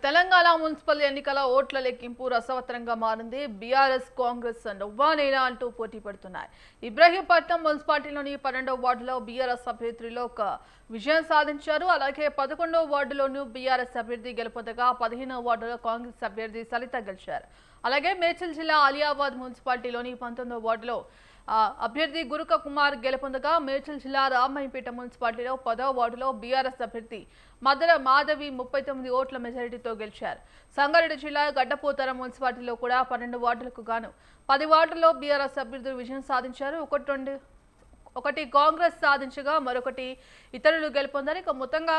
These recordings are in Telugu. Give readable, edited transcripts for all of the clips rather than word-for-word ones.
తెలంగాణ మున్సిపల్ ఎన్నికల ఓట్ల లెక్కింపు రసవత్తరంగా మారింది. బీఆర్ఎస్ కాంగ్రెస్ నువ్వానేనా అంటూ పోటీ పడుతున్నాయి. ఇబ్రహీంపట్నం మున్సిపాలిటీలోని 12వ వార్డులో బీఆర్ఎస్ అభ్యర్థులు ఒక విజయం సాధించారు. అలాగే 11వ వార్డులోనూ బీఆర్ఎస్ అభ్యర్థి గెలుపొందగా 15వ వార్డులో కాంగ్రెస్ అభ్యర్థి సలిత గెలిచారు. అలాగే మేడ్చల్ జిల్లా అలియాబాద్ మున్సిపాలిటీలోని 19వ వార్డులో అభ్యర్థి గురుక కుమార్ గెలుపొందగా మేడ్చల్ జిల్లా రామాయంపేట మున్సిపాలిటీలో 10వ వార్డులో బీఆర్ఎస్ అభ్యర్థి మదర మాధవి 39 ఓట్ల మెజారిటీతో గెలిచారు. సంగారెడ్డి జిల్లా గడ్డపోతారం మున్సిపాలిటీలో కూడా 12 వార్డులకు గాను 10 వార్డుల్లో బీఆర్ఎస్ అభ్యర్థులు విజయం సాధించారు. ఒకటి కాంగ్రెస్ సాధించగా మరొకటి ఇతరులు గెలుపొందారు. ఇక మొత్తంగా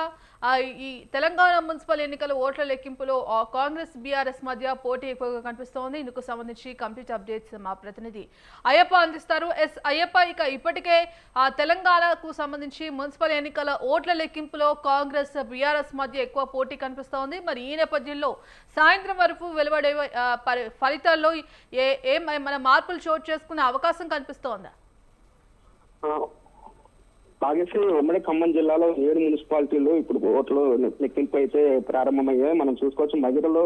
ఈ తెలంగాణ మున్సిపల్ ఎన్నికల ఓట్ల లెక్కింపులో కాంగ్రెస్ బీఆర్ఎస్ మధ్య పోటీ ఎక్కువగా కనిపిస్తోంది. ఇందుకు సంబంధించి కంప్లీట్ అప్డేట్స్ మా ప్రతినిధి అయ్యప్ప అందిస్తారు. అయ్యప్ప, ఇక ఇప్పటికే తెలంగాణకు సంబంధించి మున్సిపల్ ఎన్నికల ఓట్ల లెక్కింపులో కాంగ్రెస్ బీఆర్ఎస్ మధ్య ఎక్కువ పోటీ కనిపిస్తోంది. మరి ఈ నేపథ్యంలో సాయంత్రం వరకు వెలువడే ఫలితాల్లో మన మార్పులు చోటు చేసుకునే అవకాశం కనిపిస్తోందా? భాగ్యశ్రీ ఉమ్మడి ఖమ్మం జిల్లాలో 7 మున్సిపాలిటీలు ఇప్పుడు ఓట్లు లెక్కింపు అయితే ప్రారంభమయ్యాయి. మనం చూసుకోవచ్చు, మధ్యలో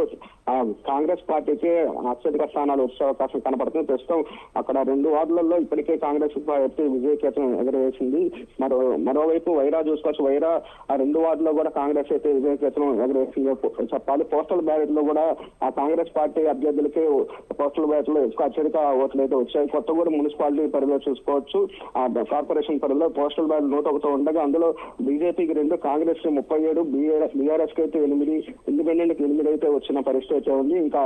కాంగ్రెస్ పార్టీకి అత్యధిక స్థానాలు వచ్చే అవకాశం కనపడుతుంది. ప్రస్తుతం అక్కడ 2 వార్డులలో ఇప్పటికే కాంగ్రెస్ పార్టీ విజయకేతం ఎగరవేసింది. మరోవైపు వైరా చూసుకోవచ్చు, వైరా ఆ 2 వార్డులో కూడా కాంగ్రెస్ అయితే విజయకేతం ఎగరవేసింది చెప్పాలి. పోస్టల్ బ్యాలెట్ లో కూడా ఆ కాంగ్రెస్ పార్టీ అభ్యర్థులకి పోస్టల్ బ్యాలెట్ లో ఎక్కువ అత్యధిక ఓట్లు అయితే వచ్చాయి. కొత్తగూడెం మున్సిపాలిటీ పరిధిలో చూసుకోవచ్చు, కార్పొరేషన్ పరిధిలో పోస్టల్ బ్యాలెట్ 101 ఉండగా అందులో బీజేపీకి 2, కాంగ్రెస్ 37, బీఆర్ఎస్ కి అయితే 8, ఇండిపెండెంట్ కి 8 అయితే వచ్చిన పరిస్థితి అయితే ఉంది. ఇంకా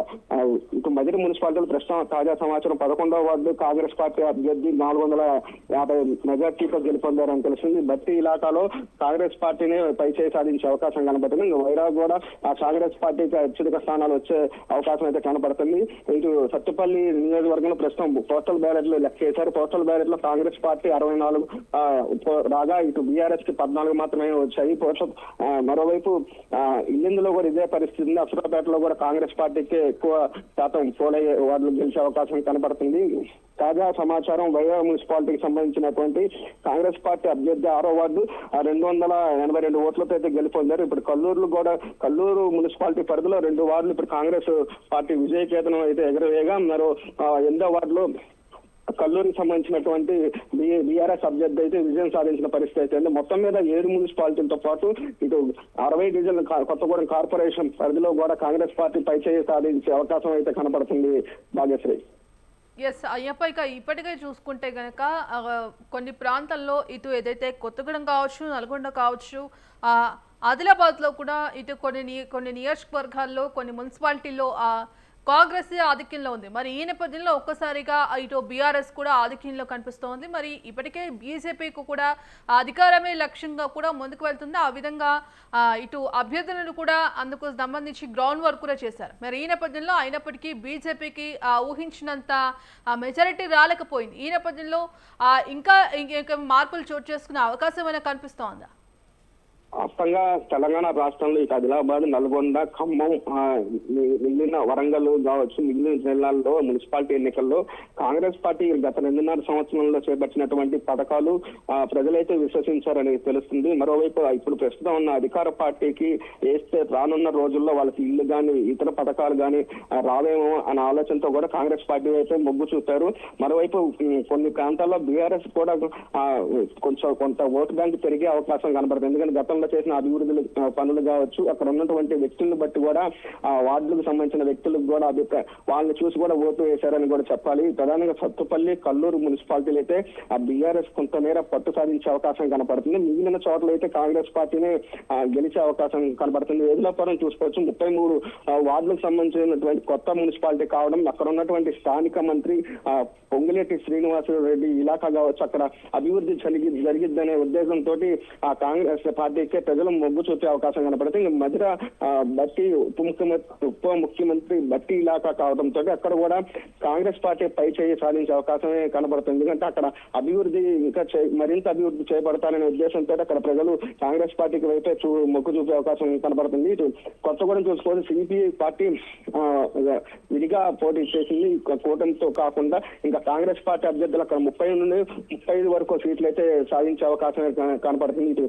ఇటు మదిరి మున్సిపాలిటీలో ప్రస్తుతం తాజా సమాచారం 11వ వార్డు కాంగ్రెస్ పార్టీ అభ్యర్థి 450 మెజార్టీతో గెలుపొందారని తెలిసింది. బట్టి ఇలాకాలో కాంగ్రెస్ పార్టీని పైచేయి సాధించే అవకాశం కనబడుతుంది. ఇంకా వైరా కూడా ఆ కాంగ్రెస్ పార్టీకి అత్యధిక స్థానాలు వచ్చే అవకాశం అయితే కనబడుతుంది. ఇటు సత్తుపల్లి నియోజకవర్గంలో ప్రస్తుతం పోస్టల్ బ్యాలెట్ లో లెక్క వేశారు. పోస్టల్ బ్యాలెట్ లో కాంగ్రెస్ పార్టీ 64 రాగా ఇటు బీఆర్ఎస్ కి 14 మాత్రమే వచ్చాయి. మరోవైపు ఇల్లిందులో కూడా ఇదే పరిస్థితి ఉంది. అసూరాపేటలో కూడా కాంగ్రెస్ పార్టీకి ఎక్కువ శాతం పోలయ్యే వార్డులు గెలిచే అవకాశం కనబడుతుంది. తాజా సమాచారం వైరా మున్సిపాలిటీకి సంబంధించినటువంటి కాంగ్రెస్ పార్టీ అభ్యర్థి 6వ వార్డు 282 ఓట్లతో అయితే గెలుపొందారు. ఇప్పుడు కల్లూరు మున్సిపాలిటీ పరిధిలో 2 వార్డులు ఇప్పుడు కాంగ్రెస్ పార్టీ విజయకేతనం అయితే ఎగరవేయగా మరో 8వ వార్డులో కల్లూరుకి సంబంధించినటువంటి బీఆర్ఎస్ అభ్యర్థి అయితే విజయం సాధించిన పరిస్థితి అయితే మొత్తం మీద 7 మున్సిపాలిటీలతో పాటు ఇటు 60 డివిజన్ కొత్తగూడెం కార్పొరేషన్ పరిధిలో కూడా కాంగ్రెస్ పార్టీ పైచేయి సాధించే అవకాశం అయితే కనపడుతుంది. భాగ్యశ్రీ. ఎస్ అయ్యప్ప, ఇక ఇప్పటికే చూసుకుంటే గనక కొన్ని ప్రాంతాల్లో ఇటు ఏదైతే కొత్తగూడెం కావచ్చు, నల్గొండ కావచ్చు, ఆదిలాబాద్ లో కూడా ఇటు కొన్ని నియోజకవర్గాల్లో కొన్ని మున్సిపాలిటీల్లో కాంగ్రెస్ ఆధిక్యంలో ఉంది. మరి ఈ నేపథ్యంలో ఒక్కసారిగా ఇటు బీఆర్ఎస్ కూడా ఆధిక్యంలో కనిపిస్తోంది. మరి ఇప్పటికే బీజేపీకి కూడా అధికారమే లక్ష్యంగా కూడా ముందుకు వెళ్తుంది. ఆ విధంగా ఇటు అభ్యర్థులను కూడా అందుకు సంబంధించి గ్రౌండ్ వర్క్ కూడా చేశారు. మరి ఈ నేపథ్యంలో అయినప్పటికీ బీజేపీకి ఊహించినంత మెజారిటీ రాలేకపోయింది. ఈ నేపథ్యంలో ఇంకా మార్పులు చోటు చేసుకునే అవకాశం ఏమైనా కనిపిస్తోందా? వాస్తవంగా తెలంగాణ రాష్ట్రంలో ఇక ఆదిలాబాద్, నల్గొండ, ఖమ్మం, మిగిలిన వరంగల్ కావచ్చు, మిగిలిన జిల్లాల్లో మున్సిపాలిటీ ఎన్నికల్లో కాంగ్రెస్ పార్టీ గత 2.5 సంవత్సరంలో చేపట్టినటువంటి పథకాలు ప్రజలైతే విశ్వసించారని తెలుస్తుంది. మరోవైపు ఇప్పుడు ప్రస్తుతం ఉన్న అధికార పార్టీకి వేస్తే రానున్న రోజుల్లో వాళ్ళకి ఇల్లు కానీ ఇతర పథకాలు కానీ రావేమో అనే ఆలోచనతో కూడా కాంగ్రెస్ పార్టీ అయితే మొగ్గు చూపారు. మరోవైపు కొన్ని ప్రాంతాల్లో బీఆర్ఎస్ కూడా కొంత ఓటు బ్యాంక్ పెరిగే అవకాశం కనబడుతుంది. ఎందుకంటే గతంలో చేసిన అభివృద్ధి పనులు కావచ్చు, అక్కడ ఉన్నటువంటి వ్యక్తులను బట్టి కూడా వార్డులకు సంబంధించిన వ్యక్తులకు కూడా వాళ్ళని చూసి కూడా ఓటు వేశారని కూడా చెప్పాలి. ప్రధానంగా సత్తుపల్లి, కల్లూరు మున్సిపాలిటీలు అయితే ఆ బీఆర్ఎస్ కొంతమేర పట్టు సాధించే అవకాశం కనపడుతుంది. మిగిలిన చోట్ల అయితే కాంగ్రెస్ పార్టీనే గెలిచే అవకాశం కనబడుతుంది. ఏదులాపురం చూసుకోవచ్చు, 33 వార్డులకు సంబంధించినటువంటి కొత్త మున్సిపాలిటీ కావడం, అక్కడ ఉన్నటువంటి స్థానిక మంత్రి పొంగులేటి శ్రీనివాసరెడ్డి ఇలాకా కావచ్చు, అక్కడ అభివృద్ధి జరిగిద్దనే ఉద్దేశంతో ఆ కాంగ్రెస్ పార్టీ ప్రజలు మొగ్గు చూపే అవకాశం కనపడుతుంది. మధ్య బట్టి ఉప ముఖ్యమంత్రి బట్టి ఇలాకా కావడంతో అక్కడ కూడా కాంగ్రెస్ పార్టీ పై చేయి సాధించే అవకాశమే కనబడుతుంది. ఎందుకంటే అక్కడ అభివృద్ధి ఇంకా మరింత అభివృద్ధి చేయబడతారనే ఉద్దేశంతో అక్కడ ప్రజలు కాంగ్రెస్ పార్టీకి వైపే మొగ్గు చూపే అవకాశం కనబడుతుంది. ఇటు కొత్తగూడెం చూసుకోవాలి, సిపిఐ పార్టీ విడిగా పోటీ చేసింది. కూటమితో కాకుండా ఇంకా కాంగ్రెస్ పార్టీ అభ్యర్థులు అక్కడ 30 నుండి 35 వరకు సీట్లు అయితే సాధించే అవకాశం కనపడుతుంది. ఇటు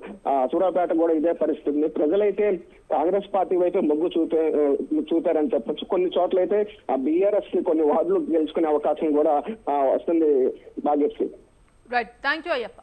సూరాపేట సూర్యాపేట కూడా ఇదే పరిస్థితి ఉంది. ప్రజలైతే కాంగ్రెస్ పార్టీ వైపు మొగ్గు చూపారని చెప్పొచ్చు. కొన్ని చోట్ల అయితే ఆ బీఆర్ఎస్ కి కొన్ని వార్డులు గెలుచుకునే అవకాశం కూడా వస్తుంది. Bhagyashree. Right, thank you Ayyappa.